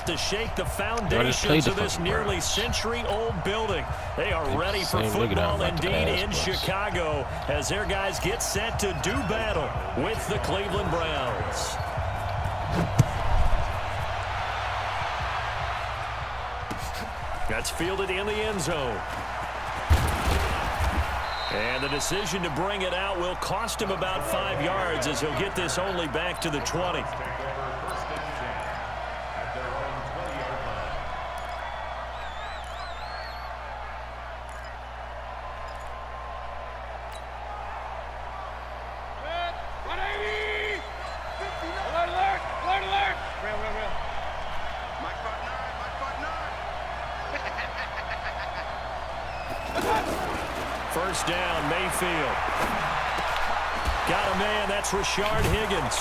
about to shake the foundations of this nearly century-old building. They are ready for football indeed in Chicago as their guys get set to do battle with the Cleveland Browns. That's fielded in the end zone. And the decision to bring it out will cost him about 5 yards as he'll get this only back to the 20. First down, Mayfield. Got a man, that's Rashard Higgins.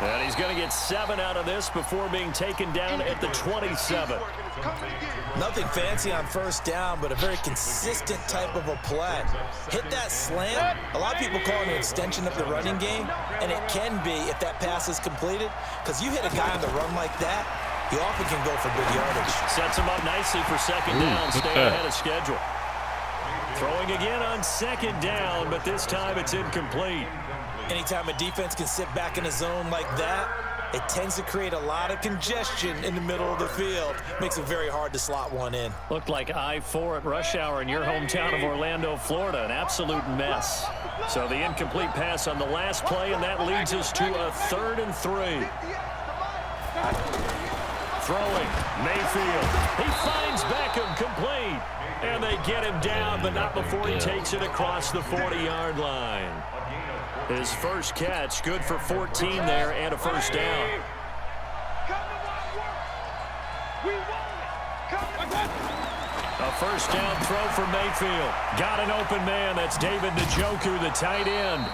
And he's going to get 7 out of this before being taken down at the 27. Nothing fancy on first down, but a very consistent type of a play. Hit that slant. A lot of people call it an extension of the running game, and it can be if that pass is completed, because you hit a guy on the run like that, he often can go for big yardage. Sets him up nicely for second down, staying ahead of schedule. Throwing again on second down, but this time it's incomplete. Anytime a defense can sit back in a zone like that, it tends to create a lot of congestion in the middle of the field. Makes it very hard to slot one in. Looked like I-4 at rush hour in your hometown of Orlando, Florida. An absolute mess. So the incomplete pass on the last play, and that leads us to a 3rd and 3. Throwing, Mayfield. He finds Beckham, complete. And they get him down, but not before he takes it across the 40-yard line. His first catch, good for 14 there and a first down. A first down throw for Mayfield. Got an open man. That's David Njoku, the tight end.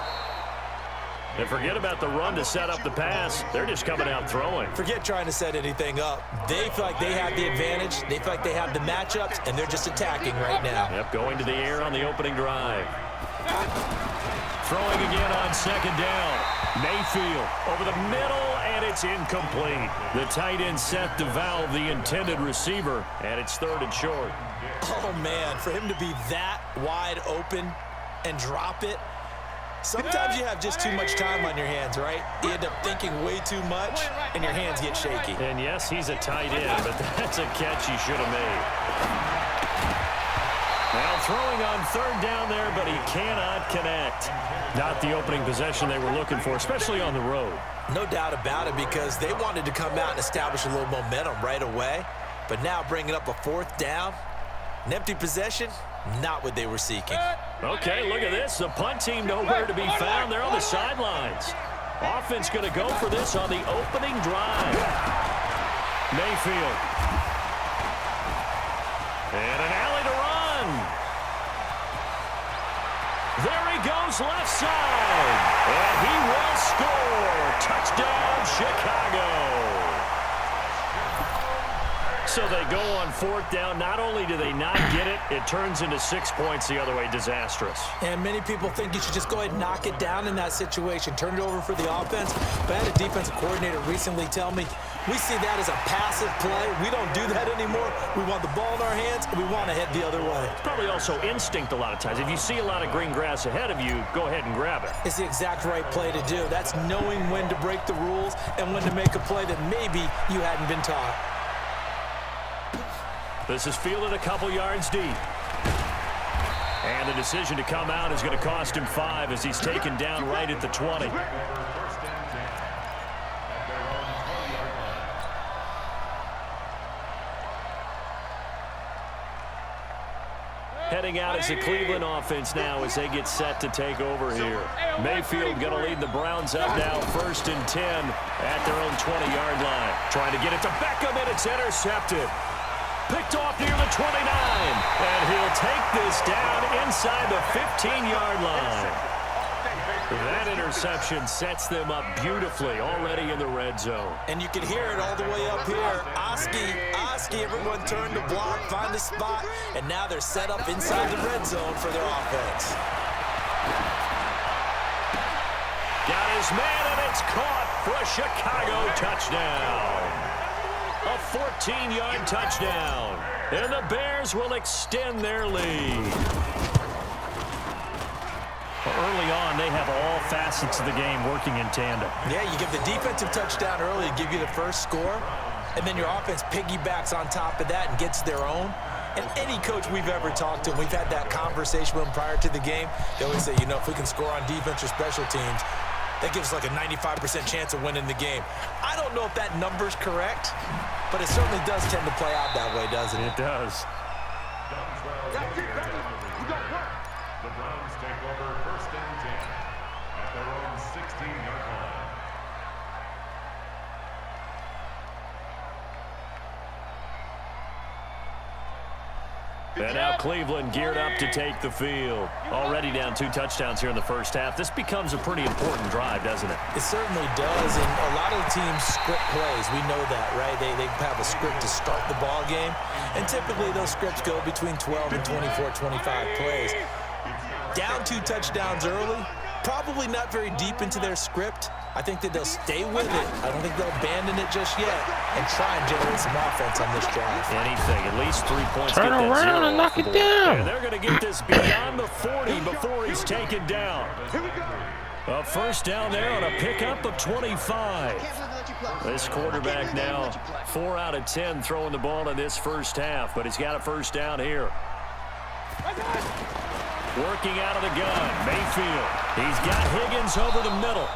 And forget about the run to set up the pass. They're just coming out throwing. Forget trying to set anything up. They feel like they have the advantage. They feel like they have the matchups, and they're just attacking right now. Yep, going to the air on the opening drive. Throwing again on second down. Mayfield over the middle, and it's incomplete. The tight end set to valve the intended receiver, and it's 3rd and short. Oh, man, for him to be that wide open and drop it, sometimes you have just too much time on your hands, right? You end up thinking way too much, and your hands get shaky. And yes, he's a tight end, but that's a catch he should have made. Now throwing on 3rd down there, but he cannot connect. Not the opening possession they were looking for, especially on the road. No doubt about it, because they wanted to come out and establish a little momentum right away. But now bringing up a 4th down, an empty possession, not what they were seeking. Okay, look at this. The punt team nowhere to be found. They're on the sidelines. Offense going to go for this on the opening drive. Mayfield. And an alley to run. There he goes left side. And he will score. Touchdown, Chicago. So they go on 4th down. Not only do they not get it, it turns into 6 points the other way. Disastrous. And many people think you should just go ahead and knock it down in that situation. Turn it over for the offense. But I had a defensive coordinator recently tell me, we see that as a passive play. We don't do that anymore. We want the ball in our hands, and we want to head the other way. It's probably also instinct a lot of times. If you see a lot of green grass ahead of you, go ahead and grab it. It's the exact right play to do. That's knowing when to break the rules and when to make a play that maybe you hadn't been taught. This is fielded a couple yards deep. And the decision to come out is going to cost him 5 as he's taken down right at the 20. Heading out is the Cleveland offense now as they get set to take over here. Mayfield going to lead the Browns up now, 1st and 10 at their own 20-yard line. Trying to get it to Beckham, and it's intercepted. Picked off near the 29, and he'll take this down inside the 15-yard line. That interception sets them up beautifully already in the red zone. And you can hear it all the way up here. Oski, everyone turn to block, find a spot, and now they're set up inside the red zone for their offense. Got his man, and it's caught for a Chicago touchdown. A 14-yard touchdown. And the Bears will extend their lead. Well, early on, they have all facets of the game working in tandem. Yeah, you give the defensive touchdown early to give you the first score, and then your offense piggybacks on top of that and gets their own. And any coach we've ever talked to, and we've had that conversation with them prior to the game, they always say, you know, if we can score on defense or special teams, that gives us like a 95% chance of winning the game. I don't know if that number's correct, but it certainly does tend to play out that way, doesn't it? It does. The Browns take over 1st and 10 at their own 16-yard line. And now Cleveland geared up to take the field. Already down 2 touchdowns here in the first half. This becomes a pretty important drive, doesn't it? It certainly does, and a lot of the teams script plays. We know that, right? They have a script to start the ball game, and typically those scripts go between 12 and 24, 25 plays. Down 2 touchdowns early, probably not very deep into their script. I think that they'll stay with it. I don't think they'll abandon it just yet and try and generate some offense on this drive. Anything, at least 3 points. Turn around and knock it down. And they're going to get this beyond the 40 before he's taken down. A first down there on a pickup of 25. This quarterback now 4 out of 10 throwing the ball in this first half, but he's got a first down here. Working out of the gun, Mayfield. He's got Higgins over the middle.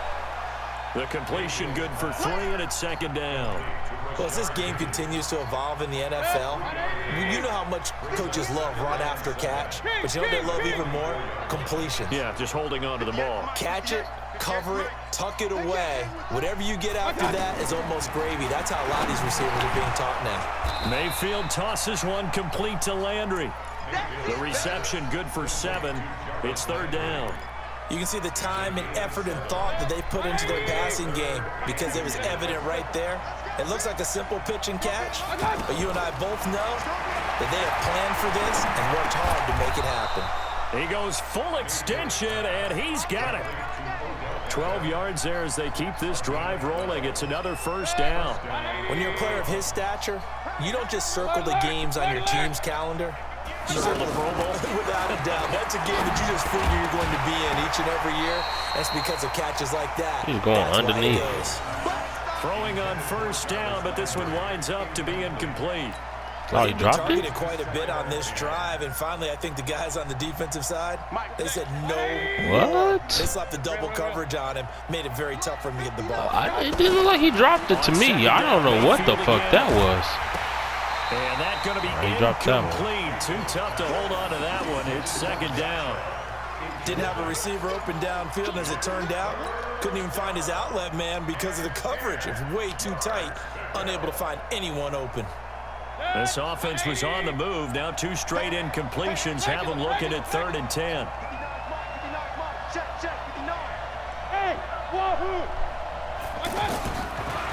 The completion good for 3, and it's 2nd down. Well, as this game continues to evolve in the NFL, you know how much coaches love run after catch, but you know what they love even more? Completion. Yeah, just holding on to the ball. Catch it, cover it, tuck it away. Whatever you get after that is almost gravy. That's how a lot of these receivers are being taught now. Mayfield tosses one complete to Landry. The reception good for 7. It's 3rd down. You can see the time and effort and thought that they put into their passing game because it was evident right there. It looks like a simple pitch and catch, but you and I both know that they have planned for this and worked hard to make it happen. He goes full extension, and he's got it. 12 yards there as they keep this drive rolling. It's another first down. When you're a player of his stature, you don't just circle the games on your team's calendar. You circle the Pro Bowl. Without a doubt. That's a game that you just figure you're going to be in each and every year. That's because of catches like that. He's going underneath. Throwing on first down, but this one winds up to be incomplete. Oh, he dropped it? Quite a bit on this drive, and finally I think the guys on the defensive side, they said no. What? They slapped the double coverage on him, made it very tough for him to get the ball. It didn't look like he dropped it to me. I don't know what the fuck that was. And that's going to be incomplete. Too tough to hold on to that one. It's 2nd down. Didn't have a receiver open downfield, and as it turned out, couldn't even find his outlet man because of the coverage. It was way too tight, unable to find anyone open. This offense was on the move. Now 2 straight incompletions have them looking at 3rd and 10.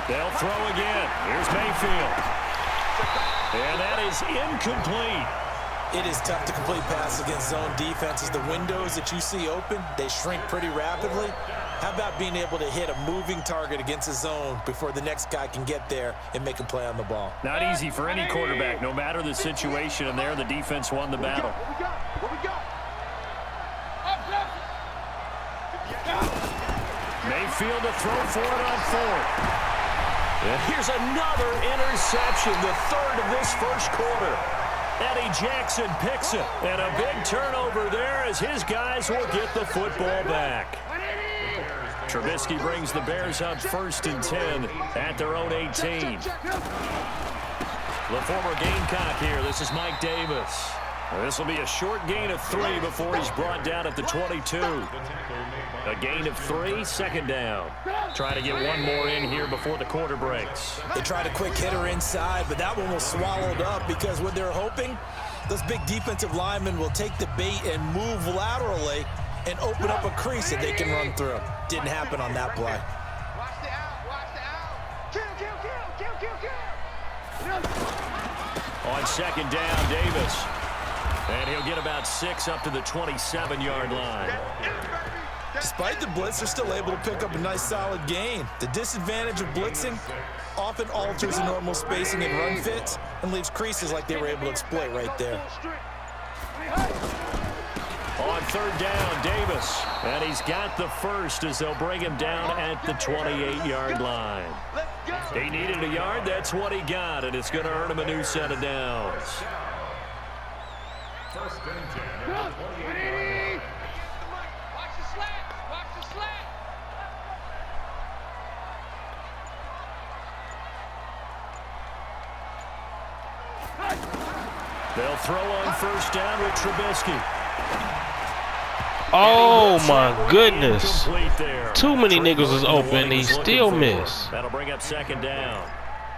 They'll throw again. Here's Mayfield. And that is incomplete. It is tough to complete passes against zone defenses. The windows that you see open, they shrink pretty rapidly. How about being able to hit a moving target against a zone before the next guy can get there and make a play on the ball? Not easy for any quarterback, no matter the situation, and there the defense won the battle. Mayfield to throw for it on 4th. And here's another interception, the 3rd of this first quarter. Eddie Jackson picks it, and a big turnover there as his guys will get the football back. Trubisky brings the Bears up 1st and 10 at their own 18. The former Gamecock here. This is Mike Davis. This will be a short gain of 3 before he's brought down at the 22. A gain of 3, 2nd down. Trying to get one more in here before the quarter breaks. They tried a quick hitter inside, but that one was swallowed up because what they're hoping, those big defensive linemen will take the bait and move laterally and open up a crease that they can run through. Didn't happen on that play. On 2nd down, Davis. And he'll get about 6 up to the 27-yard line. Despite the blitz, they're still able to pick up a nice solid gain. The disadvantage of blitzing often alters the normal spacing and run fits and leaves creases like they were able to exploit right there. On third down, Davis. And he's got the first as they'll bring him down at the 28-yard line. He needed a yard. That's what he got, and it's going to earn him a new set of downs. First and 10 at the 28-yard line. Watch the slant. Watch the slant. They'll throw on first down with Trubisky. Oh my goodness. There. Too many niggas is open. He still missed. That'll bring up second down.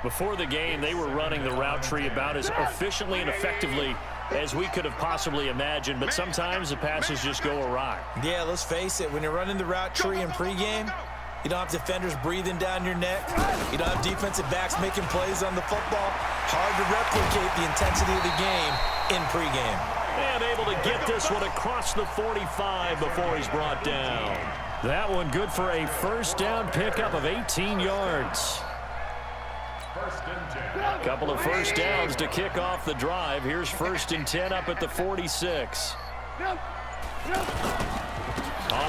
Before the game, they were running the route tree about as efficiently and effectively as we could have possibly imagined, but sometimes the passes just go awry. Yeah, let's face it, when you're running the route tree in pregame, you don't have defenders breathing down your neck. You don't have defensive backs making plays on the football. Hard to replicate the intensity of the game in pregame. And able to get this one across the 45 before he's brought down. That one good for a first down pickup of 18 yards. First and 10. Couple of first downs to kick off the drive. Here's first and 10 up at the 46. On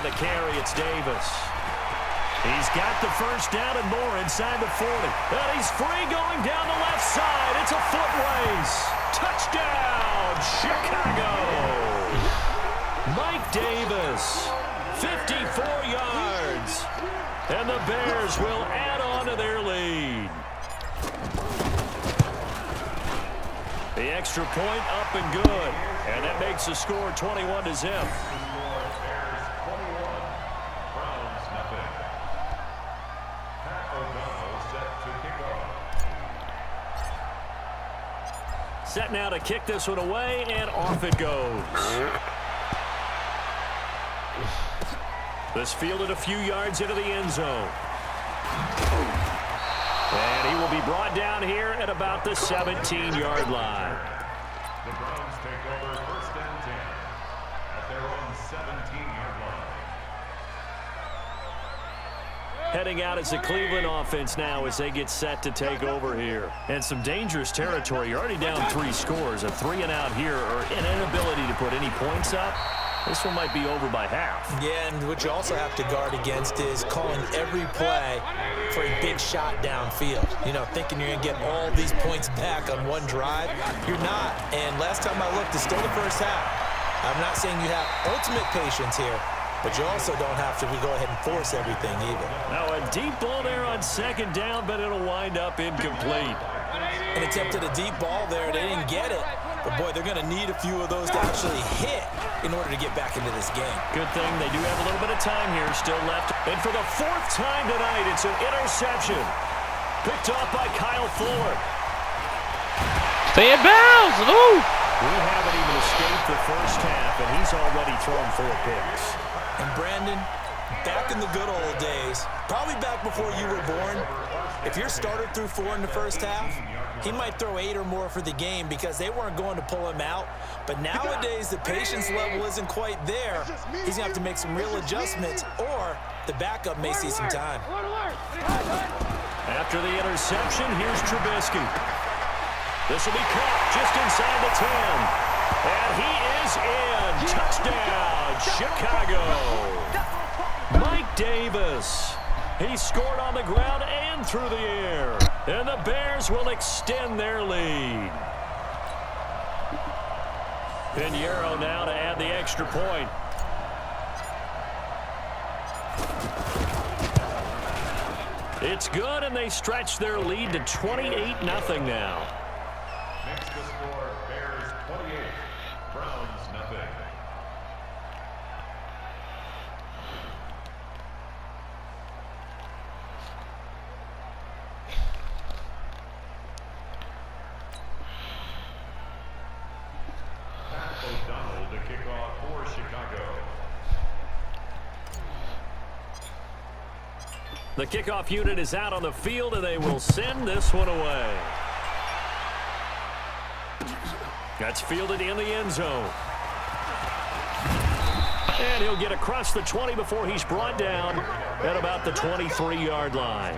the carry, it's Davis. He's got the first down and more inside the 40. And he's free going down the left side. It's a foot race. Touchdown, Chicago. Mike Davis, 54 yards. And the Bears will add on to their lead. The extra point up and good. And that makes the score 21-0. Set now to kick this one away, and off it goes. This fielded a few yards into the end zone. And he will be brought down here at about the 17-yard line. The Browns take over first and 10 at their own 17-yard line. Heading out as the Cleveland offense now as they get set to take over here. And some dangerous territory. You're already down 3 scores. A 3-and-out here, or an inability to put any points up. This one might be over by half. Yeah, and what you also have to guard against is calling every play for a big shot downfield. You know, thinking you're going to get all these points back on one drive. You're not. And last time I looked, it's still the first half. I'm not saying you have ultimate patience here, but you also don't have to go ahead and force everything either. Now a deep ball there on second down, but it'll wind up incomplete. And attempted a deep ball there. They didn't get it. But, boy, they're going to need a few of those to actually hit in order to get back into this game. Good thing they do have a little bit of time here still left. And for the 4th time tonight, it's an interception. Picked off by Kyle Fuller. Stay in bounds. Ooh. We haven't even escaped the first half, and he's already thrown 4 picks. And Brandon, back in the good old days, probably back before you were born, if your starter threw 4 in the first half, he might throw 8 or more for the game because they weren't going to pull him out. But nowadays, the patience level isn't quite there. He's going to have to make some real adjustments, or the backup may see some time. After the interception, here's Trubisky. This will be caught just inside the 10. And he is in. Touchdown, Chicago. Mike Davis. He scored on the ground and through the air. And the Bears will extend their lead. Pinheiro now to add the extra point. It's good, and they stretch their lead to 28-0 now. Makes the score Bears 28, Browns nothing. O'Donnell to kick off for Chicago. The kickoff unit is out on the field, and they will send this one away. That's fielded in the end zone. And he'll get across the 20 before he's brought down at about the 23-yard line.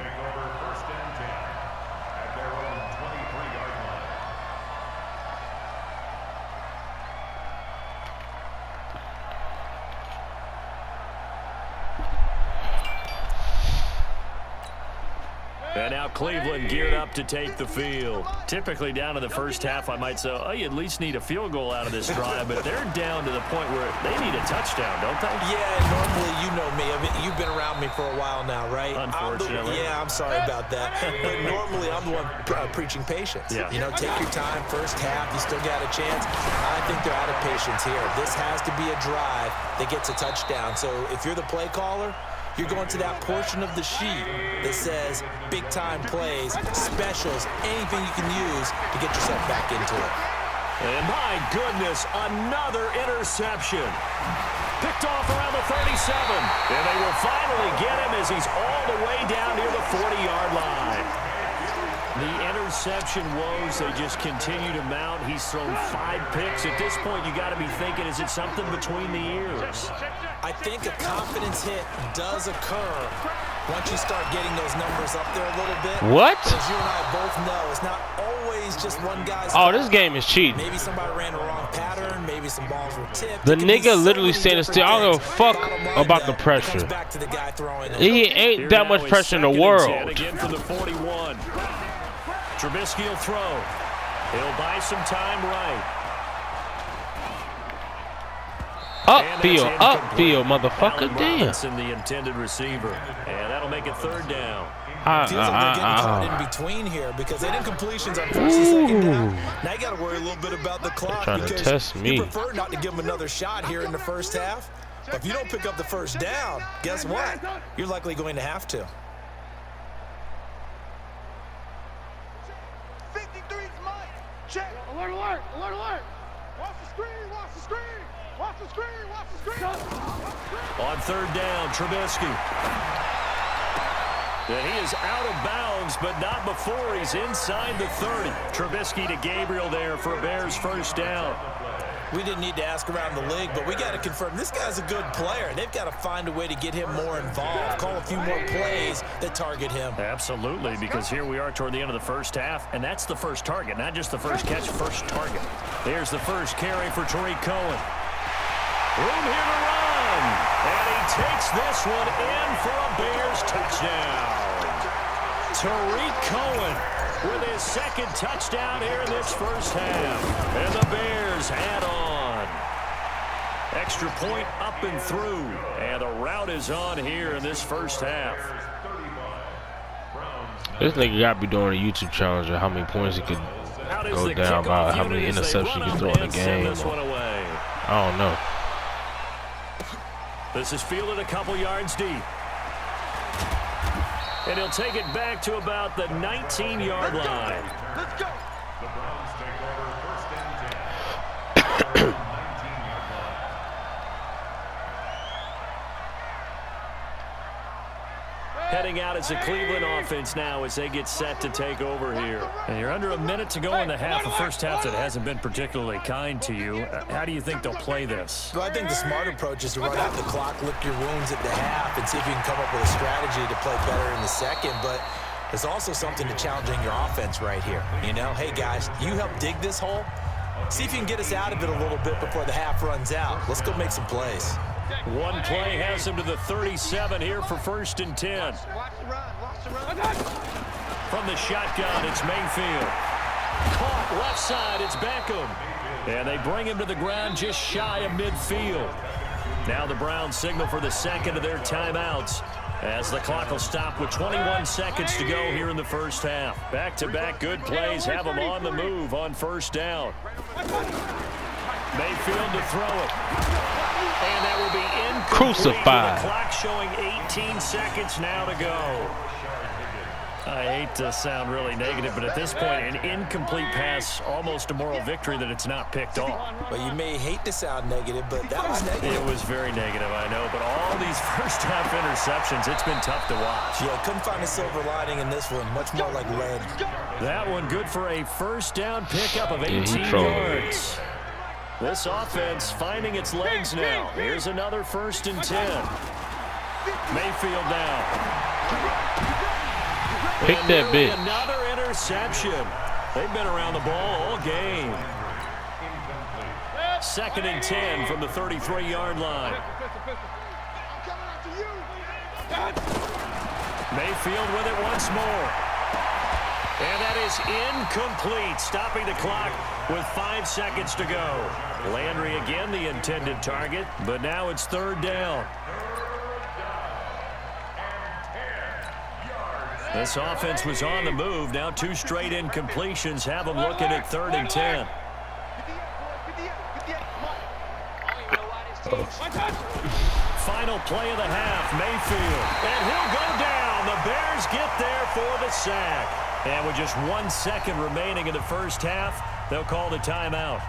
And now Cleveland geared up to take the field. Typically down to the first half, I might say, oh, you at least need a field goal out of this drive, but they're down to the point where they need a touchdown, don't they? Yeah, normally you know me. I mean, you've been around me for a while now, right? Unfortunately. I'm sorry about that. But normally I'm the one preaching patience. Yeah. You know, take your time, first half, you still got a chance. I think they're out of patience here. This has to be a drive that gets a touchdown. So if you're the play caller, you're going to that portion of the sheet that says big-time plays, specials, anything you can use to get yourself back into it. And my goodness, another interception. Picked off around the 37. And they will finally get him as he's all the way down near the 40-yard line. The interception woes, they just continue to mount. He's thrown 5 picks. At this point, you got to be thinking, is it something between the ears? I think a confidence hit does occur once you start getting those numbers up there a little bit. What? As you and I both know, it's not always just one guy's Oh, this game is cheating. Maybe somebody ran the wrong pattern. Maybe some balls were tipped. The nigga literally standing still. I don't give a fuck about the pressure. Back to the guy throwing it. He ain't that much pressure in the world. Again from the 41. Trubisky will throw. He'll buy some time right. Upfield, motherfucker. Damn. In the intended receiver. And that'll make it third down. Feels like they're getting caught in between here because they didn't completions on first and second down. Now you got to worry a little bit about the clock because you prefer not to give them another shot here in the first half. But if you don't pick up the first down, guess what? You're likely going to have to. 53's Mike. Check. Alert, alert, alert, alert. Watch the screen, watch the screen. Watch the screen, watch the screen. On third down, Trubisky. And he is out of bounds, but not before he's inside the 30. Trubisky to Gabriel there for a Bears first down. We didn't need to ask around the league, but we got to confirm this guy's a good player. They've got to find a way to get him more involved, call a few more plays that target him. Absolutely, because here we are toward the end of the first half, and that's the first target, not just the first catch, first target. There's the first carry for Tariq Cohen. Room here to run, and he takes this one in for a Bears touchdown. Tariq Cohen with his second touchdown here in this first half. And the Bears add on. Extra point up and through. And the route is on here in this first half. This nigga got to be doing a YouTube challenge of how many points he could go down by, how many interceptions he can throw in the game. I don't know. This is fielded a couple yards deep. And he'll take it back to about the 19-yard line. Let's go. The Browns take over first and 10. 19-yard line. Heading out as a Cleveland offense now as they get set to take over here. And you're under a minute to go in the half, a first half that hasn't been particularly kind to you. How do you think they'll play this? Well, I think the smart approach is to run out the clock, lick your wounds at the half, and see if you can come up with a strategy to play better in the second. But there's also something to challenging your offense right here. You know, hey, guys, you help dig this hole. See if you can get us out of it a little bit before the half runs out. Let's go make some plays. One play has him to the 37 here for first and 10. Watch the run, watch the run. From the shotgun, it's Mayfield. Caught left side, it's Beckham. And they bring him to the ground just shy of midfield. Now the Browns signal for the second of their timeouts as the clock will stop with 21 seconds to go here in the first half. Back-to-back good plays have them on the move on first down. Mayfield to throw it. And that will be incomplete. Crucified. The clock showing 18 seconds now to go. I hate to sound really negative, but at this point, an incomplete pass, almost a moral victory that it's not picked off. But you may hate to sound negative, but that was negative. It was very negative, I know, but all these first half interceptions, it's been tough to watch. Yeah, couldn't find a silver lining in this one. Much more like lead. That one good for a first down pickup of 18 yards. This offense finding its legs now. Here's another 1st and 10. Mayfield now. Pick that bitch. Another interception. They've been around the ball all game. 2nd and 10 from the 33-yard line. Mayfield with it once more. And that is incomplete, stopping the clock with 5 seconds to go. Landry again the intended target, but now it's 3rd down. This offense was on the move. Now 2 straight incompletions have them looking at 3rd and 10. Final play of the half, Mayfield. And he'll go down. The Bears get there for the sack. And with just 1 second remaining in the first half, they'll call the timeout.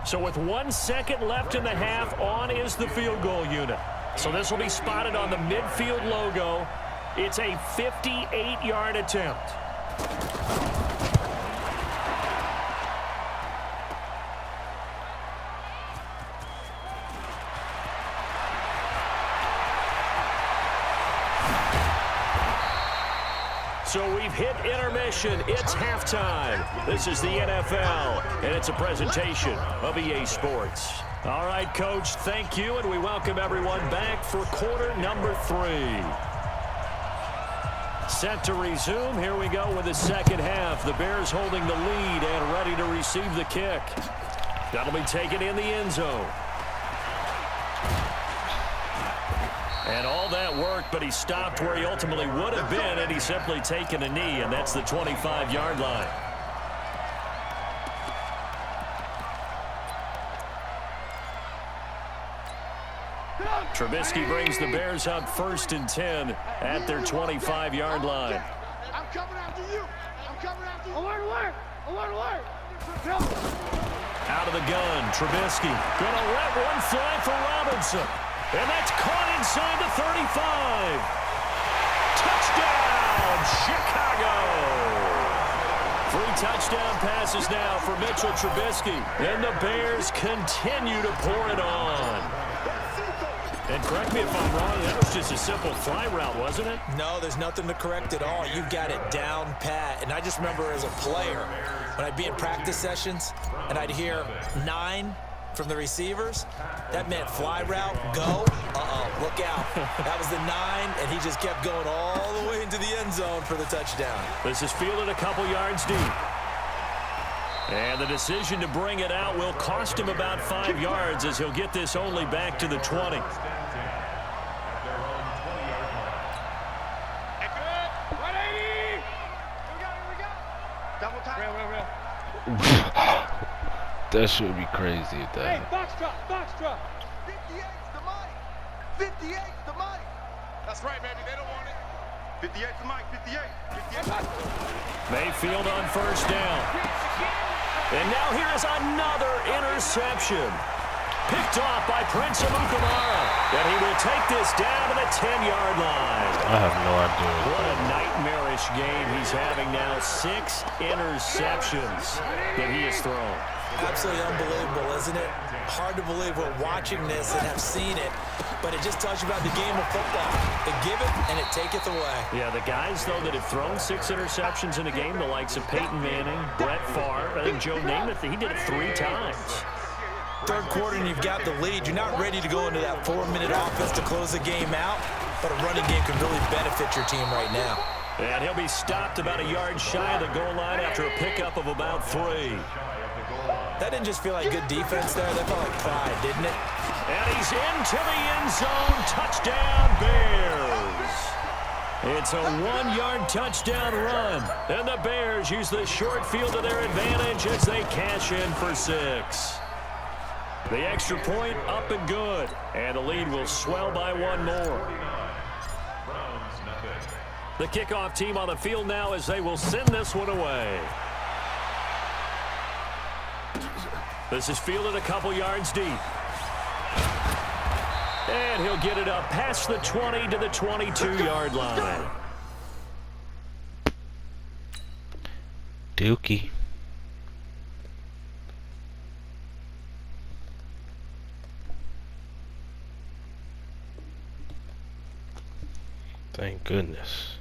So with 1 second left in the half, on is the field goal unit. So this will be spotted on the midfield logo. It's a 58-yard attempt. So we've hit intermission. It's halftime. This is the NFL, and it's a presentation of EA Sports. All right, Coach, thank you, and we welcome everyone back for quarter number 3. Set to resume. Here we go with the second half. The Bears holding the lead and ready to receive the kick. That'll be taken in the end zone. And all that worked, but he stopped where he ultimately would have been, and he's simply taken a knee, and that's the 25-yard line. Trubisky brings the Bears up 1st and 10 at their 25-yard line. I'm coming after you. I'm coming after you. Alert, alert. Alert, alert. Out of the gun, Trubisky gonna let one fly for Robinson. And that's caught inside the 35. Touchdown, Chicago. 3 touchdown passes now for Mitchell Trubisky. And the Bears continue to pour it on. And correct me if I'm wrong, that was just a simple fly route, wasn't it? No, there's nothing to correct at all. You've got it down pat. And I just remember as a player, when I'd be in practice sessions and I'd hear 9 from the receivers, that meant fly route, go, look out. That was the 9, and he just kept going all the way into the end zone for the touchdown. This is fielded a couple yards deep. And the decision to bring it out will cost him about 5 yards as he'll get this only back to the 20. That should be crazy if that. Hey, box drop. 58's the mic. 58's the mic. That's right, baby. They don't want it. 58's the mic. 58. Mayfield on 1st down. And now here is another interception. Picked off by Prince Amukamara. And he will take this down to the 10-yard line. I have no idea. What a nightmarish game he's having now. 6 interceptions that he has thrown. Absolutely unbelievable, isn't it? Hard to believe we're watching this and have seen it, but it just tells you about the game of football. They give it and it taketh away. Yeah, the guys, though, that have thrown 6 interceptions in a game, the likes of Peyton Manning, Brett Favre, I think Joe Namath, he did it 3 times. Third quarter and you've got the lead. You're not ready to go into that 4-minute offense to close the game out, but a running game can really benefit your team right now. And he'll be stopped about a yard shy of the goal line after a pickup of about 3. That didn't just feel like good defense there. That felt like pride, didn't it? And he's into the end zone. Touchdown, Bears. It's a 1-yard touchdown run. And the Bears use the short field to their advantage as they cash in for 6. The extra point up and good. And the lead will swell by 1 more. The kickoff team on the field now as they will send this one away. This is fielded a couple yards deep. And he'll get it up past the 20 to the 22-yard line. Dookie. Thank goodness.